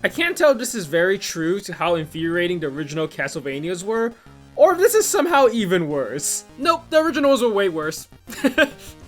I can't tell if this is very true to how infuriating the original Castlevanias were, or if this is somehow even worse. Nope, the originals were way worse.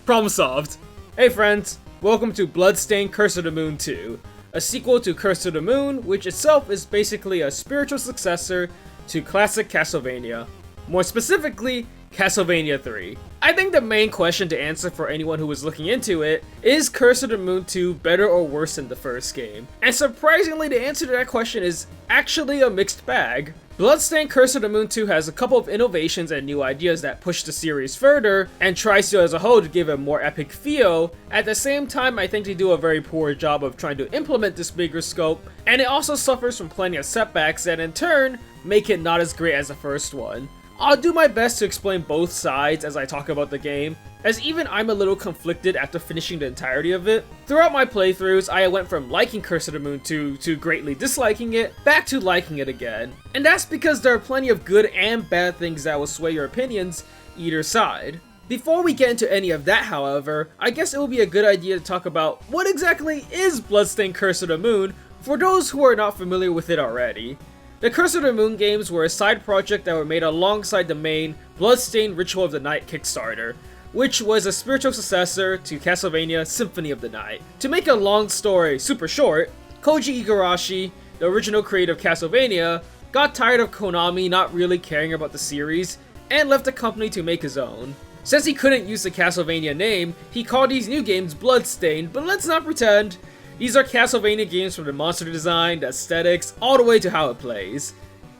Problem solved. Hey friends, welcome to Bloodstained Curse of the Moon 2, a sequel to Curse of the Moon, which itself is basically a spiritual successor to classic Castlevania. More specifically, Castlevania 3. I think the main question to answer for anyone who was looking into it is Curse of the Moon 2 better or worse than the first game? And surprisingly, the answer to that question is actually a mixed bag. Bloodstained Curse of the Moon 2 has a couple of innovations and new ideas that push the series further, and tries to as a whole to give a more epic feel. At the same time, I think they do a very poor job of trying to implement this bigger scope, and it also suffers from plenty of setbacks that in turn make it not as great as the first one. I'll do my best to explain both sides as I talk about the game, as even I'm a little conflicted after finishing the entirety of it. Throughout my playthroughs, I went from liking Curse of the Moon 2 to greatly disliking it, back to liking it again. And that's because there are plenty of good and bad things that will sway your opinions either side. Before we get into any of that, however, I guess it would be a good idea to talk about what exactly is Bloodstained Curse of the Moon for those who are not familiar with it already. The Curse of the Moon games were a side project that were made alongside the main Bloodstained Ritual of the Night Kickstarter, which was a spiritual successor to Castlevania Symphony of the Night. To make a long story super short, Koji Igarashi, the original creator of Castlevania, got tired of Konami not really caring about the series, and left the company to make his own. Since he couldn't use the Castlevania name, he called these new games Bloodstained, but let's not pretend. These are Castlevania games from the monster design, the aesthetics, all the way to how it plays.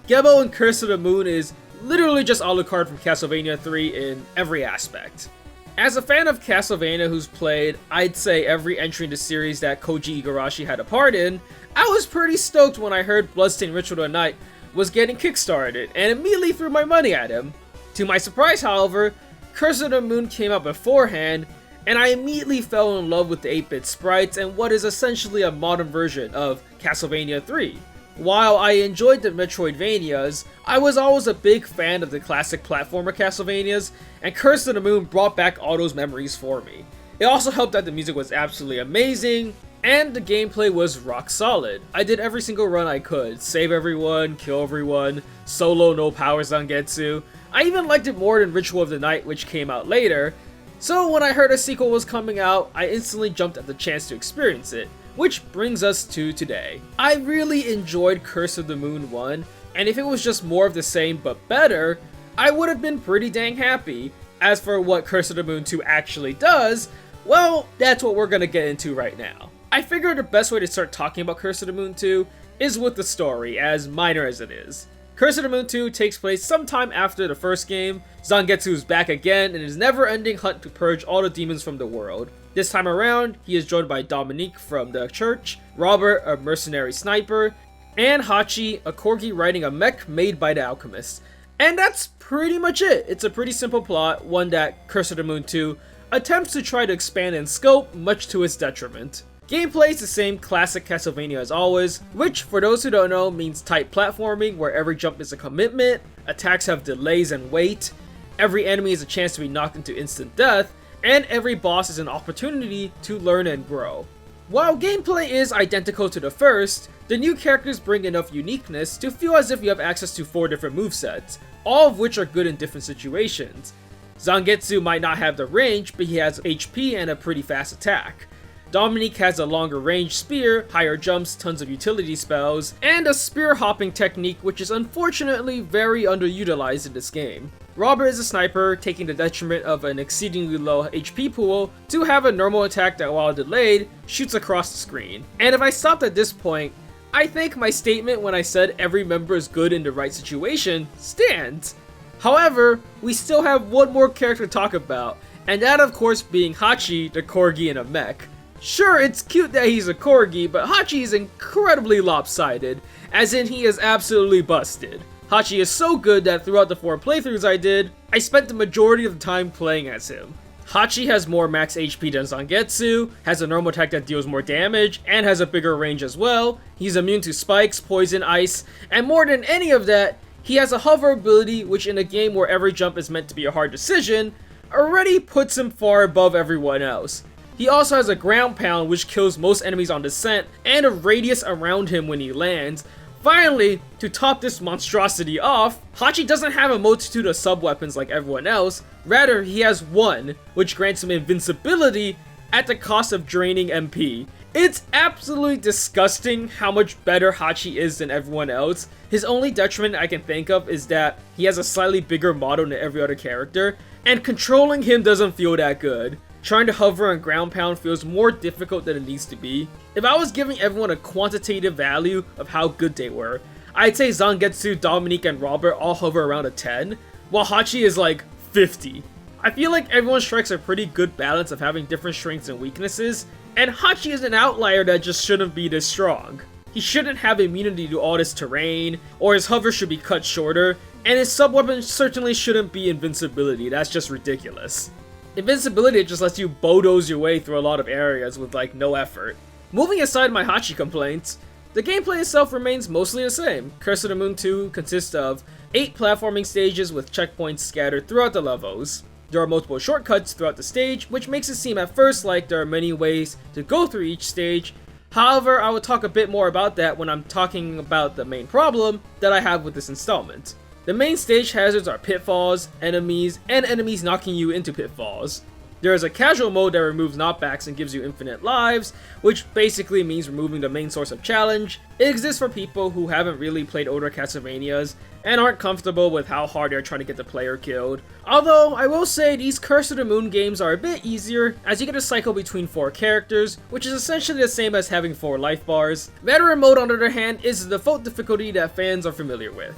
Gebo and Curse of the Moon is literally just Alucard from Castlevania 3 in every aspect. As a fan of Castlevania who's played, I'd say every entry in the series that Koji Igarashi had a part in, I was pretty stoked when I heard Bloodstained Ritual of the Night was getting kickstarted, and immediately threw my money at him. To my surprise, however, Curse of the Moon came out beforehand, and I immediately fell in love with the 8-bit sprites and what is essentially a modern version of Castlevania 3. While I enjoyed the Metroidvanias, I was always a big fan of the classic platformer Castlevanias, and Curse of the Moon brought back all those memories for me. It also helped that the music was absolutely amazing, and the gameplay was rock solid. I did every single run I could, save everyone, kill everyone, solo no power Zangetsu. I even liked it more than Ritual of the Night, which came out later. So when I heard a sequel was coming out, I instantly jumped at the chance to experience it, which brings us to today. I really enjoyed Curse of the Moon 1, and if it was just more of the same but better, I would have been pretty dang happy. As for what Curse of the Moon 2 actually does, well, that's what we're gonna get into right now. I figured the best way to start talking about Curse of the Moon 2 is with the story, as minor as it is. Curse of the Moon 2 takes place sometime after the first game. Zangetsu is back again in his never-ending hunt to purge all the demons from the world. This time around, he is joined by Dominique from the church, Robert, a mercenary sniper, and Hachi, a corgi riding a mech made by the alchemist. And that's pretty much it. It's a pretty simple plot, one that Curse of the Moon 2 attempts to try to expand in scope, much to its detriment. Gameplay is the same classic Castlevania as always, which for those who don't know means tight platforming where every jump is a commitment, attacks have delays and wait, every enemy is a chance to be knocked into instant death, and every boss is an opportunity to learn and grow. While gameplay is identical to the first, the new characters bring enough uniqueness to feel as if you have access to 4 different movesets, all of which are good in different situations. Zangetsu might not have the range, but he has HP and a pretty fast attack. Dominique has a longer range spear, higher jumps, tons of utility spells, and a spear hopping technique which is unfortunately very underutilized in this game. Robert is a sniper, taking the detriment of an exceedingly low HP pool to have a normal attack that, while delayed, shoots across the screen. And if I stopped at this point, I think my statement when I said every member is good in the right situation stands. However, we still have one more character to talk about, and that of course being Hachi, the corgi in a mech. Sure, it's cute that he's a corgi, but Hachi is incredibly lopsided, as in he is absolutely busted. Hachi is so good that throughout the 4 playthroughs I did, I spent the majority of the time playing as him. Hachi has more max HP than Zangetsu, has a normal attack that deals more damage, and has a bigger range as well. He's immune to spikes, poison, ice, and more than any of that, he has a hover ability which in a game where every jump is meant to be a hard decision, already puts him far above everyone else. He also has a ground pound which kills most enemies on descent, and a radius around him when he lands. Finally, to top this monstrosity off, Hachi doesn't have a multitude of sub-weapons like everyone else, rather he has one, which grants him invincibility at the cost of draining MP. It's absolutely disgusting how much better Hachi is than everyone else. His only detriment I can think of is that he has a slightly bigger model than every other character, and controlling him doesn't feel that good. Trying to hover and ground pound feels more difficult than it needs to be. If I was giving everyone a quantitative value of how good they were, I'd say Zangetsu, Dominique, and Robert all hover around a 10, while Hachi is like 50. I feel like everyone strikes a pretty good balance of having different strengths and weaknesses, and Hachi is an outlier that just shouldn't be this strong. He shouldn't have immunity to all this terrain, or his hover should be cut shorter, and his sub-weapon certainly shouldn't be invincibility. That's just ridiculous. Invincibility just lets you bulldoze your way through a lot of areas with like no effort. Moving aside my Hachi complaints, the gameplay itself remains mostly the same. Curse of the Moon 2 consists of 8 platforming stages with checkpoints scattered throughout the levels. There are multiple shortcuts throughout the stage, which makes it seem at first like there are many ways to go through each stage. However, I will talk a bit more about that when I'm talking about the main problem that I have with this installment. The main stage hazards are pitfalls, enemies, and enemies knocking you into pitfalls. There is a casual mode that removes knockbacks and gives you infinite lives, which basically means removing the main source of challenge. It exists for people who haven't really played older Castlevanias and aren't comfortable with how hard they're trying to get the player killed. Although, I will say these Curse of the Moon games are a bit easier, as you get to cycle between 4 characters, which is essentially the same as having 4 life bars. Veteran mode, on the other hand, is the default difficulty that fans are familiar with.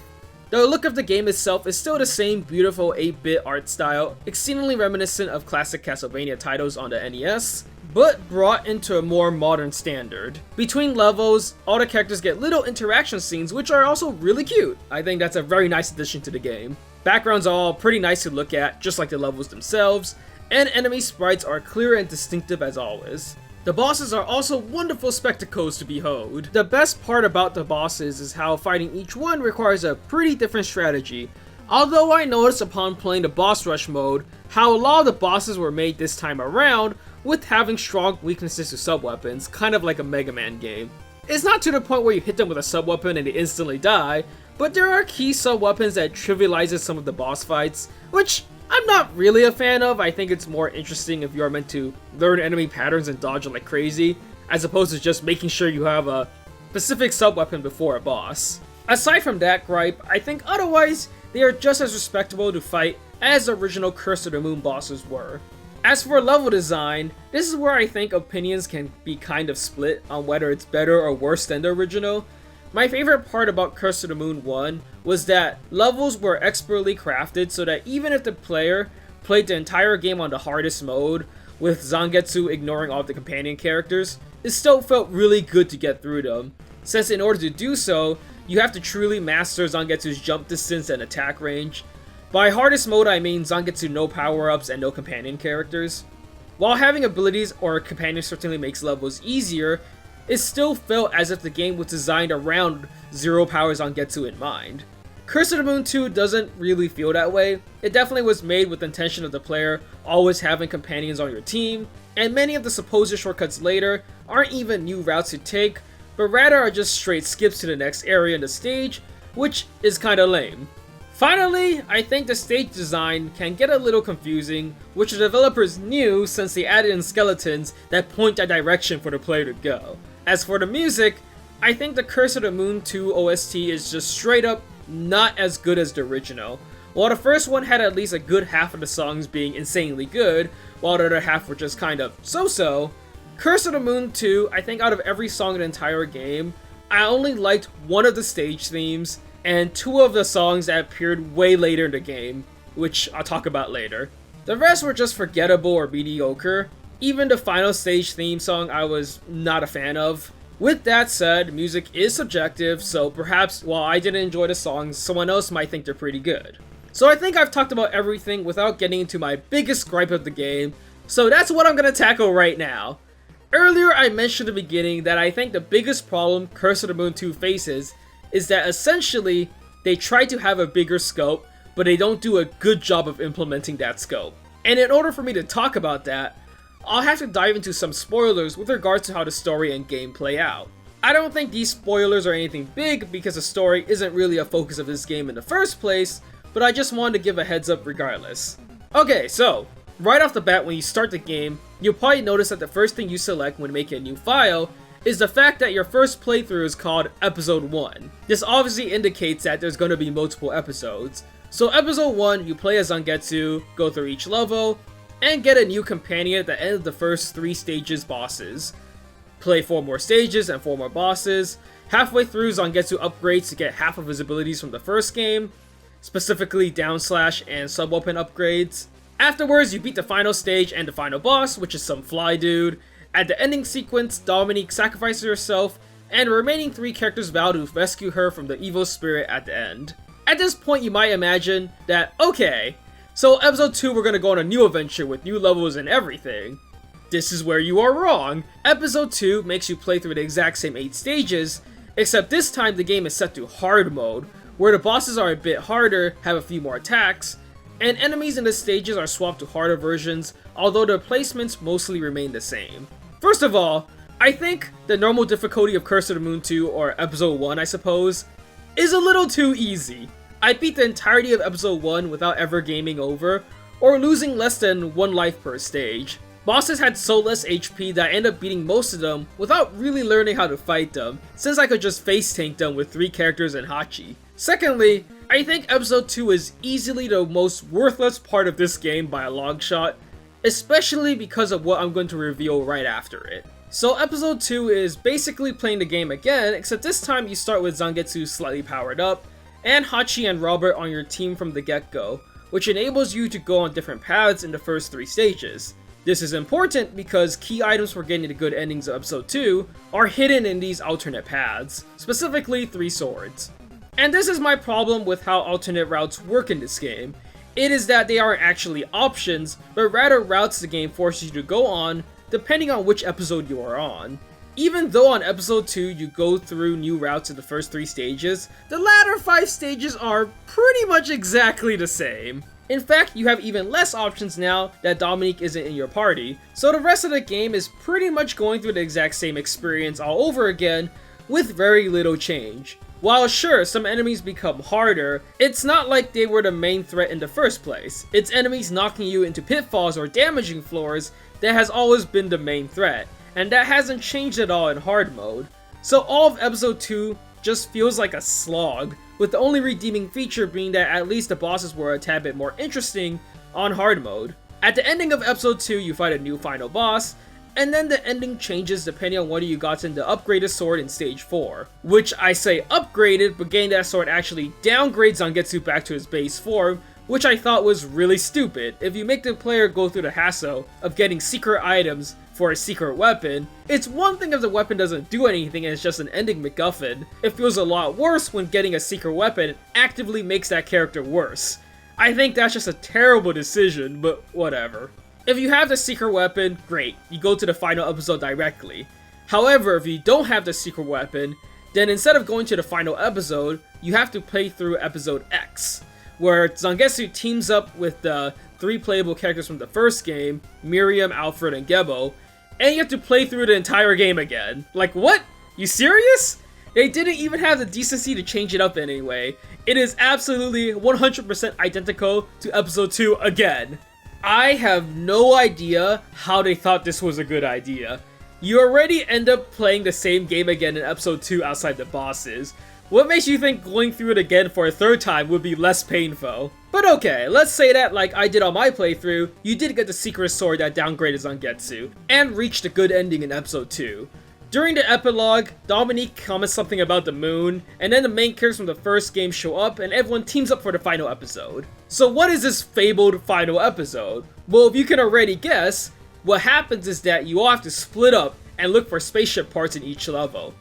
The look of the game itself is still the same beautiful 8-bit art style, exceedingly reminiscent of classic Castlevania titles on the NES, but brought into a more modern standard. Between levels, all the characters get little interaction scenes which are also really cute. I think that's a very nice addition to the game. Backgrounds are all pretty nice to look at, just like the levels themselves, and enemy sprites are clear and distinctive as always. The bosses are also wonderful spectacles to behold. The best part about the bosses is how fighting each one requires a pretty different strategy. Although I noticed upon playing the boss rush mode, how a lot of the bosses were made this time around with having strong weaknesses to sub-weapons, kind of like a Mega Man game. It's not to the point where you hit them with a sub-weapon and they instantly die, but there are key sub-weapons that trivializes some of the boss fights, which I'm not really a fan of. I think it's more interesting if you're meant to learn enemy patterns and dodge like crazy, as opposed to just making sure you have a specific sub-weapon before a boss. Aside from that gripe, I think otherwise they are just as respectable to fight as the original Curse of the Moon bosses were. As for level design, this is where I think opinions can be kind of split on whether it's better or worse than the original. My favorite part about Curse of the Moon 1 was that levels were expertly crafted so that even if the player played the entire game on the hardest mode, with Zangetsu ignoring all of the companion characters, it still felt really good to get through them, since in order to do so, you have to truly master Zangetsu's jump distance and attack range. By hardest mode I mean Zangetsu no power-ups and no companion characters. While having abilities or companions certainly makes levels easier, it still felt as if the game was designed around zero power Zangetsu in mind. Curse of the Moon 2 doesn't really feel that way. It definitely was made with the intention of the player always having companions on your team, and many of the supposed shortcuts later aren't even new routes to take, but rather are just straight skips to the next area in the stage, which is kinda lame. Finally, I think the stage design can get a little confusing, which the developers knew since they added in skeletons that point that direction for the player to go. As for the music, I think the Curse of the Moon 2 OST is just straight up not as good as the original. While the first one had at least a good half of the songs being insanely good, while the other half were just kind of so-so, Curse of the Moon 2, I think out of every song in the entire game, I only liked one of the stage themes, and 2 of the songs that appeared way later in the game, which I'll talk about later. The rest were just forgettable or mediocre. Even the final stage theme song I was not a fan of. With that said, music is subjective, so perhaps while I didn't enjoy the songs, someone else might think they're pretty good. So I think I've talked about everything without getting into my biggest gripe of the game, so that's what I'm gonna tackle right now. Earlier I mentioned at the beginning that I think the biggest problem Curse of the Moon 2 faces is that essentially they try to have a bigger scope, but they don't do a good job of implementing that scope. And in order for me to talk about that, I'll have to dive into some spoilers with regards to how the story and game play out. I don't think these spoilers are anything big because the story isn't really a focus of this game in the first place, but I just wanted to give a heads up regardless. Okay, so, right off the bat when you start the game, you'll probably notice that the first thing you select when making a new file is the fact that your first playthrough is called Episode 1. This obviously indicates that there's going to be multiple episodes. So Episode 1, you play as Zangetsu, go through each level, and get a new companion at the end of the first 3 stages bosses. Play 4 more stages and 4 more bosses. Halfway through, Zangetsu upgrades to get half of his abilities from the first game, specifically down slash and sub-weapon upgrades. Afterwards, you beat the final stage and the final boss, which is some fly dude. At the ending sequence, Dominique sacrifices herself, and the remaining 3 characters vow to rescue her from the evil spirit at the end. At this point, you might imagine that, okay, so episode 2 we're gonna go on a new adventure with new levels and everything. This is where you are wrong. Episode 2 makes you play through the exact same 8 stages, except this time the game is set to hard mode, where the bosses are a bit harder, have a few more attacks, and enemies in the stages are swapped to harder versions, although the placements mostly remain the same. First of all, I think the normal difficulty of Curse of the Moon 2, or episode 1 I suppose, is a little too easy. I beat the entirety of episode 1 without ever gaming over, or losing less than 1 life per stage. Bosses had so less HP that I ended up beating most of them without really learning how to fight them, since I could just face tank them with 3 characters and Hachi. Secondly, I think episode 2 is easily the most worthless part of this game by a long shot, especially because of what I'm going to reveal right after it. So episode 2 is basically playing the game again, except this time you start with Zangetsu slightly powered up, and Hachi and Robert on your team from the get-go, which enables you to go on different paths in the first 3 stages. This is important because key items for getting the good endings of episode 2 are hidden in these alternate paths, specifically 3 swords. And this is my problem with how alternate routes work in this game. It is that they aren't actually options, but rather routes the game forces you to go on, depending on which episode you are on. Even though on episode 2 you go through new routes in the first 3 stages, the latter 5 stages are pretty much exactly the same. In fact, you have even less options now that Dominique isn't in your party, so the rest of the game is pretty much going through the exact same experience all over again, with very little change. While sure, some enemies become harder, it's not like they were the main threat in the first place. It's enemies knocking you into pitfalls or damaging floors that has always been the main threat, and that hasn't changed at all in hard mode. So all of episode 2 just feels like a slog, with the only redeeming feature being that at least the bosses were a tad bit more interesting on hard mode. At the ending of episode 2 you fight a new final boss, and then the ending changes depending on whether you gotten the upgraded sword in stage 4. Which I say upgraded, but getting that sword actually downgrades Zangetsu back to his base form, which I thought was really stupid. If you make the player go through the hassle of getting secret items for a secret weapon, it's one thing if the weapon doesn't do anything and it's just an ending MacGuffin. It feels a lot worse when getting a secret weapon actively makes that character worse. I think that's just a terrible decision, but whatever. If you have the secret weapon, great, you go to the final episode directly. However, if you don't have the secret weapon, then instead of going to the final episode, you have to play through episode X, where Zangetsu teams up with the 3 playable characters from the first game, Miriam, Alfred, and Gebo, and you have to play through the entire game again. Like, what? You serious? They didn't even have the decency to change it up anyway. It is absolutely 100% identical to episode 2 again. I have no idea how they thought this was a good idea. You already end up playing the same game again in episode 2 outside the bosses. What makes you think going through it again for a 3rd time would be less painful? But okay, let's say that, like I did on my playthrough, you did get the secret sword that downgraded Zangetsu, and reached a good ending in episode 2. During the epilogue, Dominique comments something about the moon, and then the main characters from the first game show up and everyone teams up for the final episode. So what is this fabled final episode? Well, if you can already guess, what happens is that you all have to split up and look for spaceship parts in each level.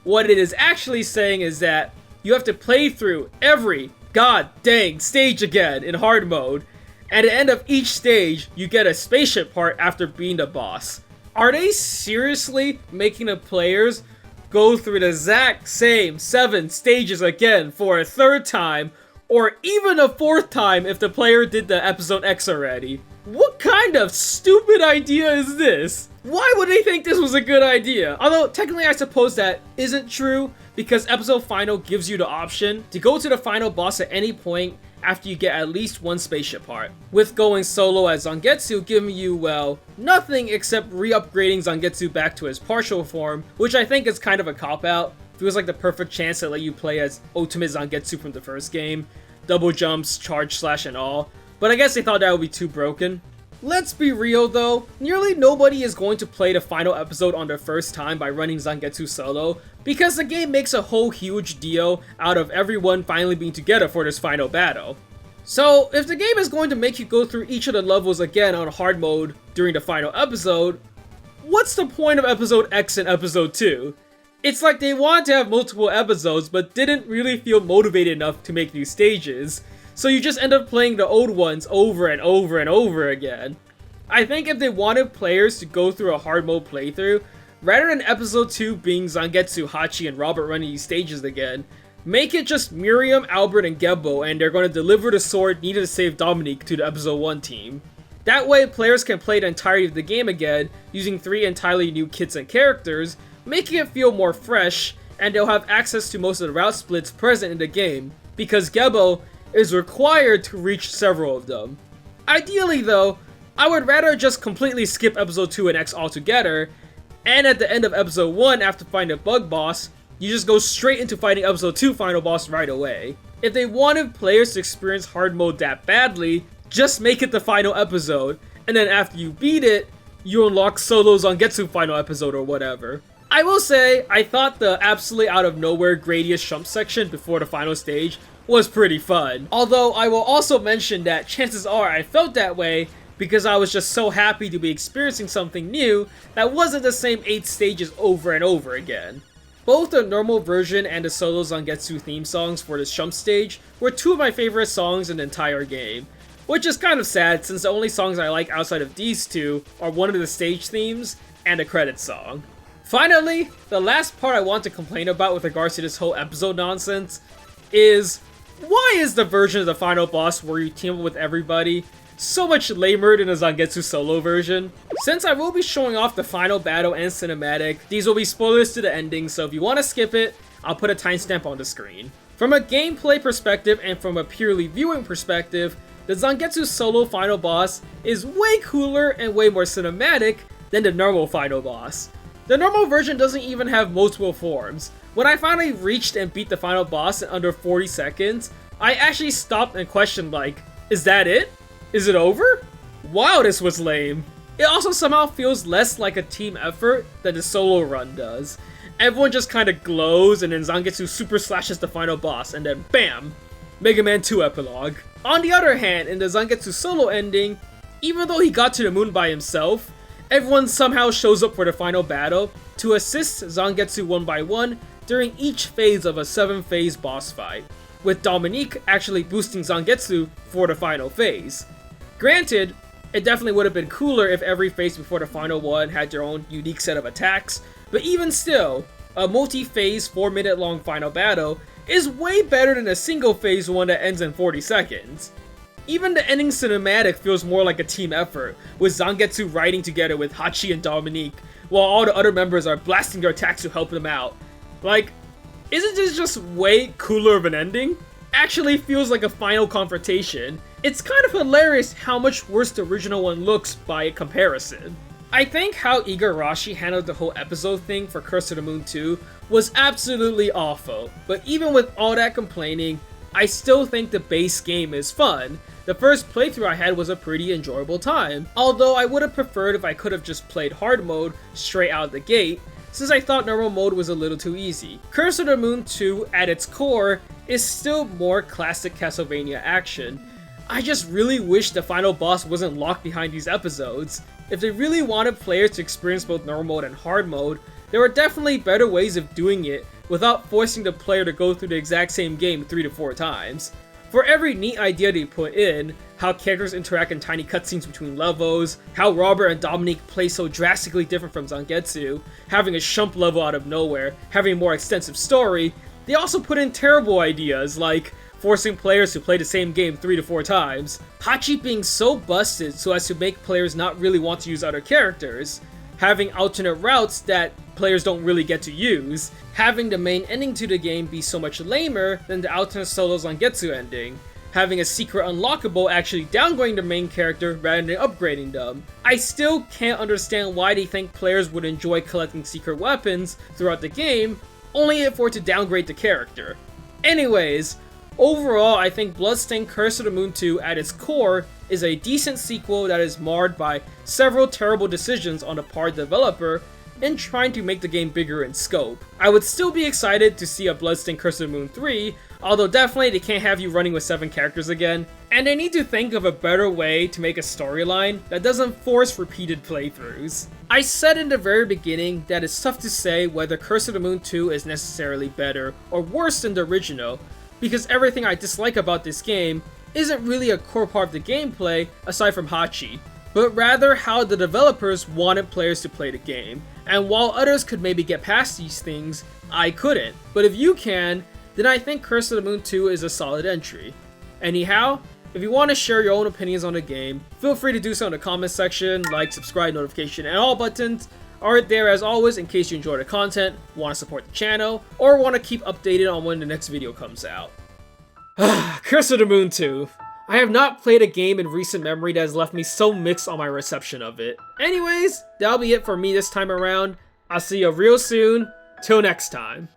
What it is actually saying is that you have to play through every god dang stage again in hard mode. At the end of each stage, you get a spaceship part after beating the boss. Are they seriously making the players go through the exact same 7 stages again for a 3rd time or even a 4th time if the player did the episode X already. What kind of stupid idea is this? Why would they think this was a good idea? Although, technically I suppose that isn't true, because episode final gives you the option to go to the final boss at any point after you get at least one spaceship part, with going solo as Zangetsu giving you, well, nothing except re-upgrading Zangetsu back to his partial form, which I think is kind of a cop-out. Feels like the perfect chance to let you play as Ultimate Zangetsu from the first game, double jumps, charge slash and all, but I guess they thought that would be too broken. Let's be real though, nearly nobody is going to play the final episode on their first time by running Zangetsu solo, because the game makes a whole huge deal out of everyone finally being together for this final battle. So if the game is going to make you go through each of the levels again on hard mode during the final episode, what's the point of episode X and episode 2? It's like they wanted to have multiple episodes but didn't really feel motivated enough to make new stages. So you just end up playing the old ones over and over and over again. I think if they wanted players to go through a hard mode playthrough, rather than episode 2 being Zangetsu, Hachi, and Robert running these stages again, make it just Miriam, Albert, and Gebo, and they're going to deliver the sword needed to save Dominique to the episode 1 team. That way players can play the entirety of the game again, using 3 entirely new kits and characters, making it feel more fresh, and they'll have access to most of the route splits present in the game, because Gebo is required to reach several of them. Ideally though, I would rather just completely skip episode 2 and X altogether, and at the end of episode 1 after fighting a bug boss, you just go straight into fighting episode 2 final boss right away. If they wanted players to experience hard mode that badly, just make it the final episode, and then after you beat it, you unlock solo Zangetsu final episode or whatever. I will say, I thought the absolutely out of nowhere Gradius jump section before the final stage was pretty fun. Although I will also mention that chances are I felt that way because I was just so happy to be experiencing something new that wasn't the same 8 stages over and over again. Both the normal version and the solo Zangetsu theme songs for this jump stage were 2 of my favorite songs in the entire game, which is kind of sad since the only songs I like outside of these 2 are one of the stage themes and a credits song. Finally, the last part I want to complain about with regards to this whole episode nonsense is, why is the version of the final boss where you team up with everybody so much lamer than the Zangetsu solo version? Since I will be showing off the final battle and cinematic, these will be spoilers to the ending, so if you want to skip it, I'll put a timestamp on the screen. From a gameplay perspective and from a purely viewing perspective, the Zangetsu solo final boss is way cooler and way more cinematic than the normal final boss. The normal version doesn't even have multiple forms. When I finally reached and beat the final boss in under 40 seconds, I actually stopped and questioned like, is that it? Is it over? Wow, this was lame. It also somehow feels less like a team effort than the solo run does. Everyone just kinda glows and then Zangetsu super slashes the final boss and then BAM! Mega Man 2 epilogue. On the other hand, in the Zangetsu solo ending, even though he got to the moon by himself, everyone somehow shows up for the final battle to assist Zangetsu one by one during each phase of a 7-phase boss fight, with Dominique actually boosting Zangetsu for the final phase. Granted, it definitely would have been cooler if every phase before the final one had their own unique set of attacks, but even still, a multi-phase 4-minute long final battle is way better than a single phase one that ends in 40 seconds. Even the ending cinematic feels more like a team effort, with Zangetsu riding together with Hachi and Dominique, while all the other members are blasting their attacks to help them out. Like, isn't this just way cooler of an ending? Actually feels like a final confrontation. It's kind of hilarious how much worse the original one looks by comparison. I think how Igarashi handled the whole episode thing for Curse of the Moon 2 was absolutely awful, but even with all that complaining, I still think the base game is fun. The first playthrough I had was a pretty enjoyable time, although I would have preferred if I could have just played hard mode straight out the gate, since I thought normal mode was a little too easy. Curse of the Moon 2, at its core, is still more classic Castlevania action. I just really wish the final boss wasn't locked behind these episodes. If they really wanted players to experience both normal mode and hard mode, there were definitely better ways of doing it without forcing the player to go through the exact same game 3 to 4 times. For every neat idea they put in, how characters interact in tiny cutscenes between levels, how Robert and Dominique play so drastically different from Zangetsu, having a shump level out of nowhere, having a more extensive story, they also put in terrible ideas like forcing players to play the same game 3 to 4 times, Hachi being so busted so as to make players not really want to use other characters, having alternate routes that players don't really get to use, having the main ending to the game be so much lamer than the alternate solo Zangetsu ending, having a secret unlockable actually downgrading the main character rather than upgrading them. I still can't understand why they think players would enjoy collecting secret weapons throughout the game, only for it to downgrade the character. Anyways, overall, I think Bloodstained Curse of the Moon 2 at its core is a decent sequel that is marred by several terrible decisions on the part of the developer in trying to make the game bigger in scope. I would still be excited to see a Bloodstained Curse of the Moon 3, although definitely they can't have you running with 7 characters again, and they need to think of a better way to make a storyline that doesn't force repeated playthroughs. I said in the very beginning that it's tough to say whether Curse of the Moon 2 is necessarily better or worse than the original, because everything I dislike about this game isn't really a core part of the gameplay aside from Hachi, but rather how the developers wanted players to play the game. And while others could maybe get past these things, I couldn't. But if you can, then I think Curse of the Moon 2 is a solid entry. Anyhow, if you want to share your own opinions on the game, feel free to do so in the comment section. Like, subscribe, notification, and all buttons are there as always in case you enjoy the content, want to support the channel, or want to keep updated on when the next video comes out. Curse of the Moon 2. I have not played a game in recent memory that has left me so mixed on my reception of it. Anyways, that'll be it for me this time around. I'll see you real soon. Till next time.